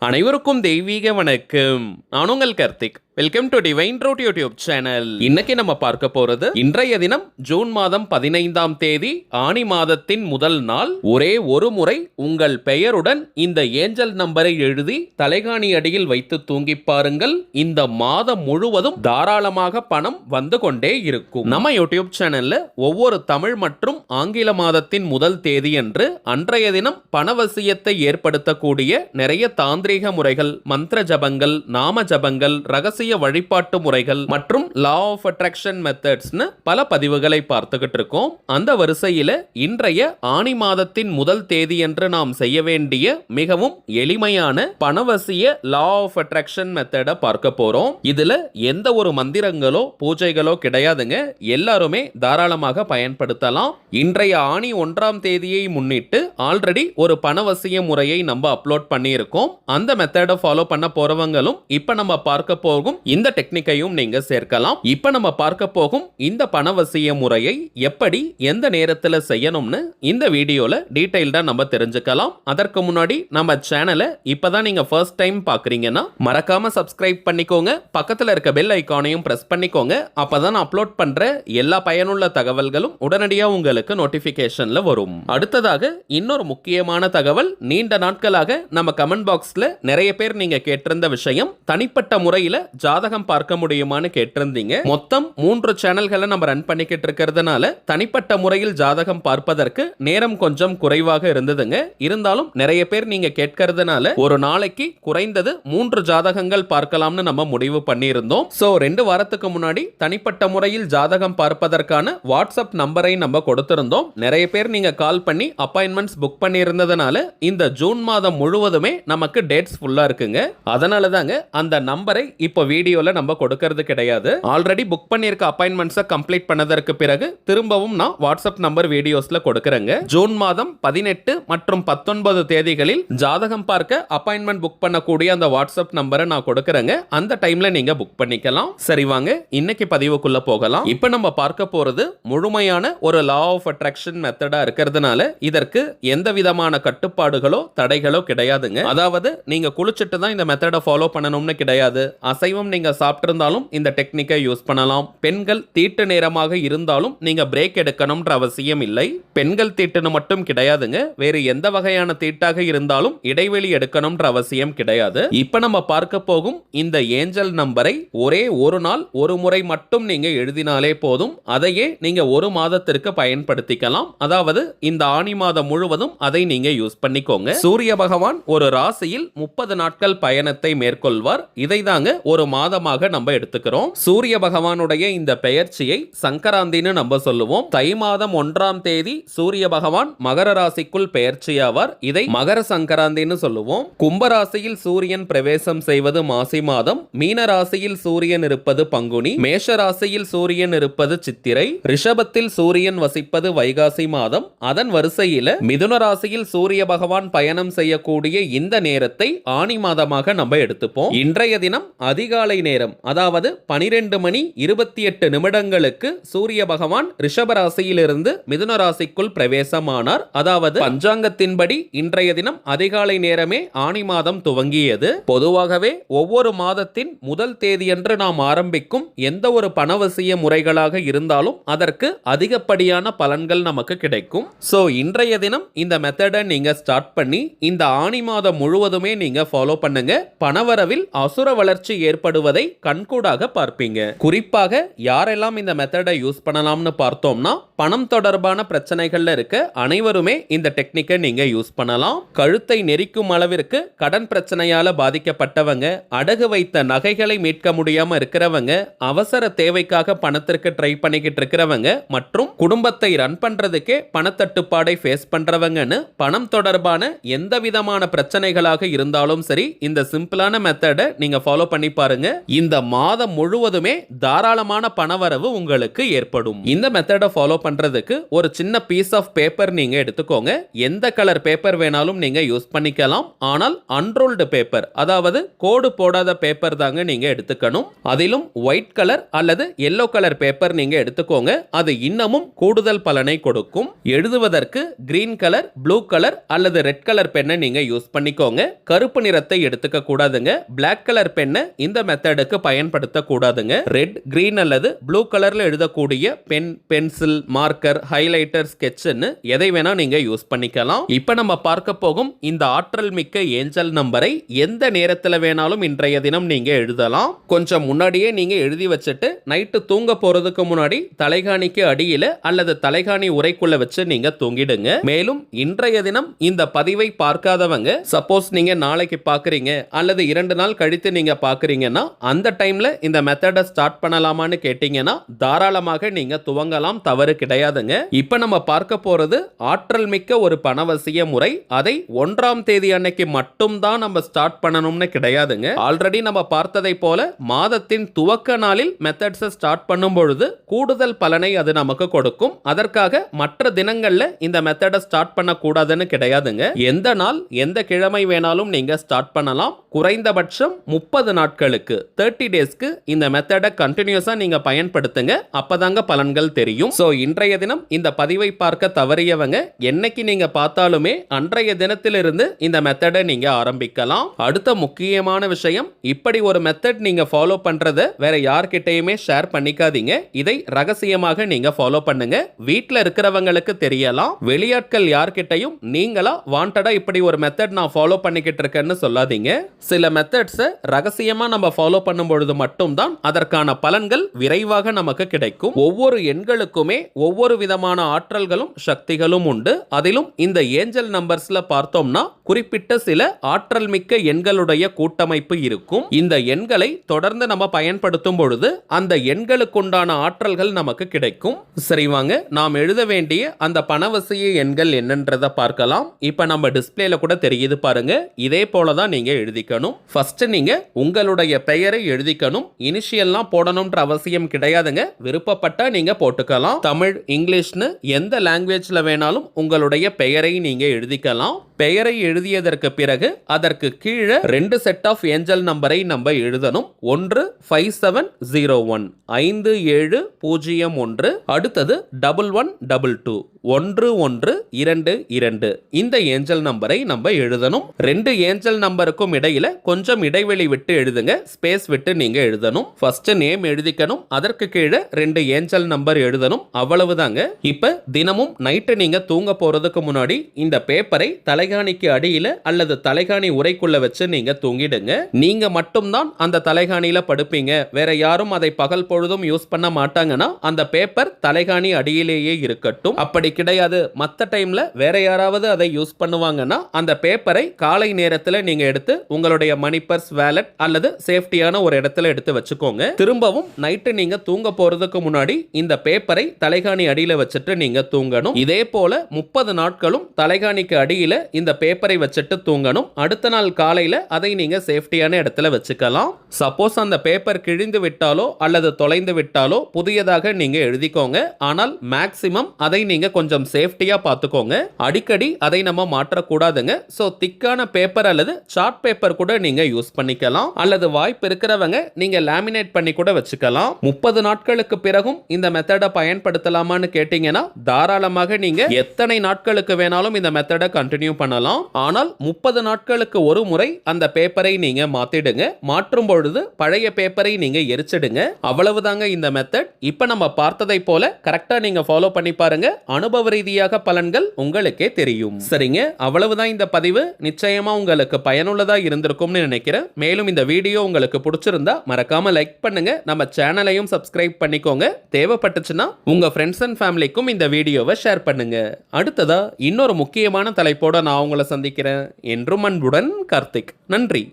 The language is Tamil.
அனைவருக்கும் தெய்வீக வணக்கம். நான் உங்கள் Karthik. Welcome to divine truth YouTube channel. இன்னைக்கு நம்ம பார்க்க போறது இன்றைய தினம் ஜூன் மாதம் 15ஆம் தேதி ஆனி மாதத்தின் முதல் நாள். ஒரே ஒரு முறை உங்கள் பெயருடன் இந்த ஏஞ்சல் நம்பரை எழுதி தலைகாணி அடியில் வைத்து தூங்கி பாருங்கள். இந்த மாதம் முழுவதும் தாராளமாக பணம் வந்து கொண்டே இருக்கும். நம்ம யூடியூப் சேனல்ல ஒவ்வொரு தமிழ் மற்றும் ஆங்கில மாதத்தின் முதல் தேதி என்று அன்றைய தினம் பணவசியத்தை ஏற்படுத்தக்கூடிய நிறைய தாந்திரிக முறைகள், மந்திர ஜபங்கள், நாம ஜபங்கள், ரகசிய வழிபாட்டு முறைகள் மற்றும் லா ஆஃப் அட்ராக்ஷன் மெத்தட்ஸ்னு பல பதிவுகளை பார்த்துக்கிட்டு இருக்கோம். அந்த வரிசையில இன்றைய ஆனி மாதத்தின் முதல் தேதி என்று நாம் செய்ய வேண்டிய மிகவும் எளிமையான பணவசிய லா ஆஃப் அட்ராக்ஷன் மெத்தடை பார்க்க போறோம். இதுல எந்த ஒரு மந்திரங்களோ பூஜைகளோ கிடையாதுங்க. எல்லாருமே தாராளமாக பயன்படுத்தலாம். இன்றைய ஆனி 1ஆம் தேதியை முன்னிட்டு ஆல்ரெடி ஒரு பணவசிய முறையை நம்ம அப்லோட் பண்ணியிருக்கோம். அந்த மெத்தடை ஃபாலோ பண்ண போறவங்களும் இப்ப நம்ம பார்க்க போகும் இந்த டெக்னிக்கையும் நீங்க சேர்க்கலாம். இப்ப நம்ம பார்க்க போகும் இந்த பணவசிய முறையை எப்படி எந்த நேரத்தில் செய்யணும்னு இந்த வீடியோல டீடைல்டா நம்ம தெரிஞ்சுக்கலாம். அதற்கு முன்னாடி நம்ம சேனலை இப்பதான் நீங்க ஃபர்ஸ்ட் டைம் பாக்குறீங்கன்னா மறக்காம சப்ஸ்கிரைப் பண்ணிக்கோங்க. பக்கத்துல இருக்க பெல் ஐகானையும் பிரஸ் பண்ணிக்கோங்க. அப்பதான் அப்லோட் பண்ற எல்லா பயனுள்ள தகவல்களும் உடனடியா உங்களுக்கு நோட்டிபிகேஷன்ல வரும். அடுத்ததாக இன்னொரு முக்கியமான தகவல். நீண்ட நாட்களாக நம்ம கமெண்ட் பாக்ஸ்ல நிறைய பேர் நீங்க கேட்டிருந்த விஷயம், தனிப்பட்ட முறையில ஜாதகம் பார்க்க முடியுமான்னு கேட்டிருந்தீங்க. மொத்தம் 3 சேனல்களை நம்ம ரன் பண்ணிக்கிட்டு இருக்கிறதுனால தனிப்பட்ட முறையில் ஜாதகம் பார்ப்பதற்கு நேரம் கொஞ்சம் குறைவாக இருந்ததுங்க. இருந்தாலும் நிறைய பேர் நீங்க கேட்கறதுனால ஒரு நாளைக்கு குறைந்தது 3 ஜாதகங்கள் பார்க்கலாம்னு நம்ம முடிவு பண்ணியிருந்தோம். சோ 2 வாரத்துக்கு முன்னாடி தனிப்பட்ட முறையில் ஜாதகம் பார்ப்பதற்கான வாட்ஸ்அப் நம்பரை நம்ம கொடுத்திருந்தோம். நிறைய பேர் நீங்க கால் பண்ணி அப்பாயின்மெண்ட்ஸ் புக் பண்ணி இருந்ததுனால இந்த ஜூன் மாதம் முழுவதுமே நமக்கு டேட்ஸ் ஃபுல்லா இருக்குங்க. அதனால தாங்க அந்த நம்பரை இப்போ வீடியோல நம்ம கொடுக்கிறது கிடையாது. ஆல்ரெடி புக் பண்ணியிருக்க அப்பாயின்மெண்ட்ஸை கம்ப்ளீட் பண்ணதற்கு பிறகு திரும்பவும் நான் வாட்ஸ்அப் நம்பர் வீடியோஸ்ல கொடுக்கறேங்க. ஜூன் மாதம் 18 மற்றும் 19 தேதிகளில் ஜாதகம் பார்க்க அப்பாயின்மெண்ட் புக் பண்ணக்கூடிய அந்த வாட்ஸ்அப் நம்பரை நான் கொடுக்கறேங்க. அந்த டைம்ல நீங்க புக் பண்ணிக்கலாம். சரி, வாங்க இன்னைக்கு பதிவுக்குள்ள போகலாம். இப்போ நம்ம பார்க்க போறது முழுமையான ஒரு லா ஆஃப் அட்ராக்ஷன் மெத்தடா இருக்கிறதுனால இதற்கு எந்த விதமான கட்டுப்பாடுகளோ தடைகளோ கிடையாதுங்க. அதாவது நீங்க குளிச்சிட்டு தான் இந்த மெத்தடை ஃபாலோ பண்ணணும்னு கிடையாது. அசைவம் நீங்க சாப்பிட்டிருந்தாலும் இந்த டெக்னிக்கை யூஸ் பண்ணலாம். பெண்கள் தீட்டு நேரமாக இருந்தாலும் நீங்க பிரேக் எடுக்கணும்ன்ற அவசியம் இல்லை. பெண்கள் தீட்டுன்னு மட்டும் கிடையாதுங்க, வேறு எந்த வகையான தீட்டாக இருந்தாலும் இடைவெளி எடுக்கணும்ன்ற அவசியம் கிடையாது. இப்ப நம்ம பார்க்க போகும் இந்த ஏஞ்சல் நம்பரை ஒரே ஒரு நாள் ஒரு முறை மட்டும் நீங்க எழுதினாலே போதும். அதையே நீங்க ஒரு மாதத்திற்கு பயன்படுத்திக்கலாம். அதாவது இந்த ஆனி மாதம் முழுவதும் அதை நீங்க யூஸ் பண்ணிக்கோங்க. சூரிய பகவான் ஒரு ராசியில் 30 நாட்கள் பயணத்தை மேற்கொள்வார். இதை தாங்க ஒரு மாதமாக நம்ம எடுத்துக்கிறோம். சூரிய பகவானுடைய இந்த பெயர்ச்சியை சங்கராந்தின்னு நம்ம சொல்லுவோம். தை மாதம் 1ஆம் தேதி சூரிய பகவான் மகர ராசிக்குள் பெயர்ச்சியாவார். இதை மகர சங்கராந்தின்னு சொல்லுவோம். கும்பராசியில் சூரியன் பிரவேசம் செய்வது மாசி மாதம், மீன ராசியில் சூரியன் இருப்பது பங்குனி, மேஷ ராசியில் சூரியன் இருப்பது சித்திரை, ரிஷபத்தில் சூரியன் வசிப்பது வைகாசி மாதம். அதன் வரிசையில மிதுன ராசியில் சூரிய பகவான் பயணம் செய்யக்கூடிய இந்த நேரத்தை ஆனி மாதமாக நம்ம எடுத்துப்போம். இன்றைய தினம் அதிகாலை நேரம், அதாவது 12 மணி 28 நிமிடங்களுக்கு சூரிய பகவான் ரிஷப ராசியிலிருந்து மிதுன ராசிக்குள் பிரவேசமானார். அதாவது பஞ்சாங்கத்தின்படி இன்றைய தினம் அதிகாலை நேரமே ஆனி மாதம் துவங்கியது. பொதுவாகவே ஒவ்வொரு மாதத்தின் முதல் தேதியன்று நாம் ஆரம்பிக்கும் எந்த ஒரு பணவசிய முறைகளாக இருந்தாலும் அதற்கு அதிகப்படியான பலன்கள் நமக்கு கிடைக்கும். சோ இன்றைய தினம் இந்த மெத்தடை நீங்க ஸ்டார்ட் பண்ணி இந்த ஆனி மாதம் முழுவதுமே நீங்க ஃபாலோ பண்ணுங்க. பணவரவில் அசுர வளர்ச்சி ஏற்படுவதை கண்கூடாக பார்ப்பீங்க. குறிப்பாக யாரெல்லாம் இந்த மெத்தடை யூஸ் பண்ணலாம்னு பார்த்தோம்னா, பணம் தொடர்பான பிரச்சனைகள்ல இருக்க அனைவருமே இந்த டெக்னிக்கை நீங்க யூஸ் பண்ணலாம். கழுத்தை நெரிக்கும் அளவிற்கு கடன் பிரச்சனையால பாதிக்கப்பட்டவங்க, அடகு வைத்த நகைகளை மீட்க முடியாம இருக்கிறவங்க, அவசர தேவைக்காக பணத்திற்கு ட்ரை பண்ணிக்கிட்டு இருக்கிறவங்க மற்றும் குடும்பத்தை ரன் பண்றதுக்கே பணத்தட்டுப்பாடை ஃபேஸ் பண்றவங்கன்னு பணம் தொடர்பான எந்த விதமான பிரச்சனைகளாக இருந்தாலும் சரி இந்த சிம்பிளான மெத்தடை நீங்க ஃபாலோ பண்ணி பாருங்க. இந்த மாதம் முழுவதுமே தாராளமான பணவரவு உங்களுக்கு ஏற்படும். இந்த மெத்தடை ஃபாலோ பண்றதுக்கு ஒரு சின்ன பீஸ் ஆஃப் பேப்பர் நீங்க எடுத்துக்கோங்க. எந்த கலர் பேப்பர் வேணாலும் நீங்க யூஸ் பண்ணிக்கலாம். ஆனால் அன்ரோல்டு பேப்பர், அதாவது கோடு போடாத பேப்பர் தாங்க நீங்க எடுத்துக்கணும். அதிலும் ஒயிட் கலர் அல்லது எல்லோ கலர் பேப்பர் நீங்க எடுத்துக்கோங்க. அது இன்னமும் கூடுதல் பலனை கொடுக்கும். எழுதுவதற்கு கிரீன் கலர், ப்ளூ கலர் அல்லது ரெட் கலர் பெண்ணை நீங்க யூஸ் பண்ணிக்கோங்க. கருப்பு நிறத்தை எடுத்துக்க கூடாதுங்க. பிளாக் கலர் பெண்ணை இந்த மெத்தடுக்கு பயன்படுத்த கூடாதுங்க. ரெட், கிரீன் அல்லது ப்ளூ கலர்ல எழுதக்கூடிய பென், பென்சில், மார்க்கர், ஹைலைட்டர், ஸ்கெட்ச்னு எதை வேணா நீங்க யூஸ் பண்ணிக்கலாம். இப்ப நம்ம பார்க்க போகும் இந்த ஆற்றல் மிக்க ஏஞ்சல் நம்பரை எந்த நேரத்துல வேணாலும் இன்றைய தினம் நீங்க எழுதலாம். கொஞ்சம் முன்னாடியே நீங்க எழுதி வச்சுட்டு நைட்டு தூங்க போறதுக்கு முன்னாடி தலைகாணிக்கு அடியில அல்லது தலைகாணி உரைக்குள்ள வச்சு நீங்க தூங்கிடுங்க. மேலும் இன்றைய தினம் இந்த பதிவை பார்க்காதவங்க, சப்போஸ் நீங்க நாளைக்கு பாக்குறீங்க அல்லது 2 நாள் கழித்து நீங்க பாக்குறீங்கன்னா அந்த டைம்ல இந்த மெத்தடை ஸ்டார்ட் பண்ணலாமான்னு கேட்டீங்கன்னா தாராளமாக நீங்க துவங்கலாம், தவறு கிடையாதுங்க. இப்ப நம்ம பார்க்க போறது ஆற்றல் மிக்க ஒரு பணவசிய முறை. அதை 1ஆம் தேதி அன்னைக்கு மட்டும் தான் நம்ம ஸ்டார்ட் பண்ணணும்னு கிடையாதுங்க. ஆல்ரெடி நம்ம பார்த்ததை போல மாதத்தின் துவக்க நாளில் மெத்தட்ஸை ஸ்டார்ட் பண்ணும் பொழுது கூடுதல் பலனை அது நமக்கு கொடுக்கும். அதற்காக மற்ற தினங்கள்ல இந்த மெத்தடை ஸ்டார்ட் பண்ண கூடாதுன்னு கிடையாதுங்க. எந்த நாள் எந்த கிழமை வேணாலும் நீங்க ஸ்டார்ட் பண்ணலாம். குறைந்தபட்சம் 30 நாட்களுக்கு 30 டேஸ்க்கு இந்த மெத்தடை கண்டினியூஸா நீங்க பயன்படுத்துங்க. அப்பதாங்க பலன்கள் தெரியும். சோ இன்றைய தினம் இந்த பதிவை பார்க்க தவறியவங்க என்னைக்கு நீங்க பார்த்தாலுமே அன்றைய தினத்திலிருந்து இந்த மெத்தடை நீங்க ஆரம்பிக்கலாம். அடுத்த முக்கியமான விஷயம், இப்படி ஒரு மெத்தட் நீங்க ஃபாலோ பண்றத வேற யார்கிட்டயுமே ஷேர் பண்ணிக்காதீங்க. இதை ரகசியமாக நீங்க ஃபாலோ பண்ணுங்க. வீட்ல இருக்கிறவங்களுக்கு தெரியலாம். வெளியாட்கள் யார்கிட்டையும் நீங்களா வாண்டடா இப்படி ஒரு மெத்தட் நான் ஃபாலோ பண்ணிக்கிட்டு இருக்கேன்னு சொல்லாதீங்க. சில மெத்தட்ஸை ரகசியமா நம்ம ஃபாலோ பண்ணும் பொழுது மட்டும்தான் அதற்கான பலன்கள் விரைவாக நமக்கு கிடைக்கும். ஒவ்வொரு எண்களுக்குமே ஒவ்வொரு விதமான ஆற்றல்களும் சக்திகளும் உண்டு. அதிலும் இந்த ஏஞ்சல் நம்பர்ஸ்ல பார்த்தோம்னா குறிப்பிட்ட சில ஆற்றல் மிக்க எண்களுடைய கூட்டமைப்பு இருக்கும். இந்த எண்களை தொடர்ந்து நம்ம பயன்படுத்தும் பொழுது அந்த எண்களுக்குண்டான ஆற்றல்கள் நமக்கு கிடைக்கும். சரி வாங்க, நாம் எழுத வேண்டிய அந்த பணவசிய எண்கள் என்னன்றதை பார்க்கலாம். இப்ப நம்ம டிஸ்பிளேல கூட தெரியுது பாருங்க. இதே போலதான் நீங்க எழுதிக்கணும். ஃபர்ஸ்ட் நீங்க உங்களுடைய பெயரை எழுதிக்கணும். இனிஷியல்லாம் போடணும்ன்ற அவசியம் கிடையாதுங்க. விருப்பப்பட்டா நீங்க போட்டுக்கலாம். தமிழ், இங்கிலீஷ்னு எந்த லாங்குவேஜ்ல வேணாலும் உங்களுடைய பெயரை நீங்க எழுதிக்கலாம். பெயரை எழுதியதற்கு பிறகு அதற்கு கீழே 2 செட் ஆஃப் ஏஞ்சல் நம்பரை நம்ம எழுதணும். 1 5701 5701, அடுத்தது 1122 1122. இந்த ஏஞ்சல் நம்பரை நம்ம எழுதணும். 2 ஏஞ்சல் நம்பருக்கும் இடையில கொஞ்சம் இடைவெளி விட்டு எழுதுங்க. ஸ்பேஸ் விட்டு நீங்க எழுதணும். ஃபர்ஸ்ட் நேம் எழுதிக்கணும். அதற்கு கீழே 2 ஏஞ்சல் நம்பர் எழுதணும். அவ்வளவுதாங்க. இப்ப தினமும் நைட்டு நீங்க தூங்க போறதுக்கு முன்னாடி இந்த பேப்பரை தலைகாணிக்கு அடியில அல்லது தலைகாணி உரைக்குள்ள வச்சு நீங்க தூங்கிடுங்க. நீங்க மட்டும்தான் அந்த தலைகாணியில படுப்பீங்க. வேற யாரும் அதை பகல் பொழுதும் யூஸ் பண்ண மாட்டாங்கன்னா அந்த பேப்பர் தலைகாணி அடியிலேயே இருக்கட்டும். அப்படி கிடையாது, மத்த டைம்ல வேற யாராவது அதை யூஸ் பண்ணுவாங்கன்னா அந்த பேப்பரை காலை நேரத்துல நீங்க எடுத்து உங்களுடைய மணி பர்ஸ், வாலெட் அல்லது சேஃப்டியான ஒரு இடத்துல எடுத்து வச்சுக்கோங்க. திரும்பவும் நைட்டு நீங்க தூங்க போறதுக்கு முன்னாடி இந்த பேப்பரை தலைகாணி அடியில வச்சுட்டு நீங்க தூங்கணும். இதே போல 30 நாட்களும் தலைகாணிக்கு அடியில இந்த பேப்பரை வச்சுட்டு தூங்கணும். அடுத்த நாள் காலையில அதை நீங்க சேஃப்டியான இடத்துல வச்சுக்கலாம். சப்போஸ் அந்த பேப்பர் கிழிந்து விட்டாலோ அல்லது தொலைந்து விட்டாலோ புதியதாக நீங்க எழுதிக்கோங்க. ஆனால் மேக்ஸிமம் அதை நீங்க கொஞ்சம் சேஃப்டியா பார்த்துக்கோங்க. அடிக்கடி அதை நம்ம மாற்றக்கூடாதுங்க. சோ திக்கான பேப்பர் அல்லது சார்ட் பேப்பர் கூட நீங்க யூஸ் பண்ணிக்கலாம். அல்லது வாய்ப்பு இருக்கிறவங்க நீங்க லேமினேட் பண்ணி கூட வச்சுக்கலாம். 30 நாட்களுக்கு பிறகும் இந்த மெத்தடை பயன்படுத்தலாமான்னு கேட்டீங்கன்னா தாராளமாக நீங்க எத்தனை நாட்களுக்கு வேணாலும் இந்த மெத்தடை கண்டினியூ பண்ணலாம். ஆனால் 30 நாட்களுக்கு ஒரு முறை அந்த பேப்பரை நீங்க மாத்திடுங்க. மாற்றும் பொழுது பழைய பேப்பரை நீங்க எரிச்சிடுங்க. அவ்வளவுதாங்க இந்த மெத்தட். இப்ப நம்ம பார்த்ததை போல கரெக்டா நீங்க ஃபாலோ பண்ணி பாருங்க. அனுபவ ரீதியாக பலன்கள் உங்களுக்கே தெரியும். சரிங்க, அவ்வளவுதான் இந்த பதிவு. நிச்சயமா உங்களுக்கு பயனுள்ளதா இருந்திருக்கும்னு நினைக்கிறேன். மேலும் இந்த வீடியோ உங்களுக்கு பிடிச்சிருந்தா மறக்காம லைக் பண்ணுங்க. நம்ம சேனலையும் சப்ஸ்கிரைப் பண்ணிக்கோங்க. தேவைப்பட்டுச்சுன்னா உங்க ஃப்ரெண்ட்ஸ் அண்ட் ஃபேமிலிக்கும் இந்த வீடியோவை ஷேர் பண்ணுங்க. அடுத்ததா இன்னொரு முக்கியமான தலைப்போட நான் உங்களை சந்திக்கிறேன். என்றும் அன்புடன் கார்த்திக். நன்றி.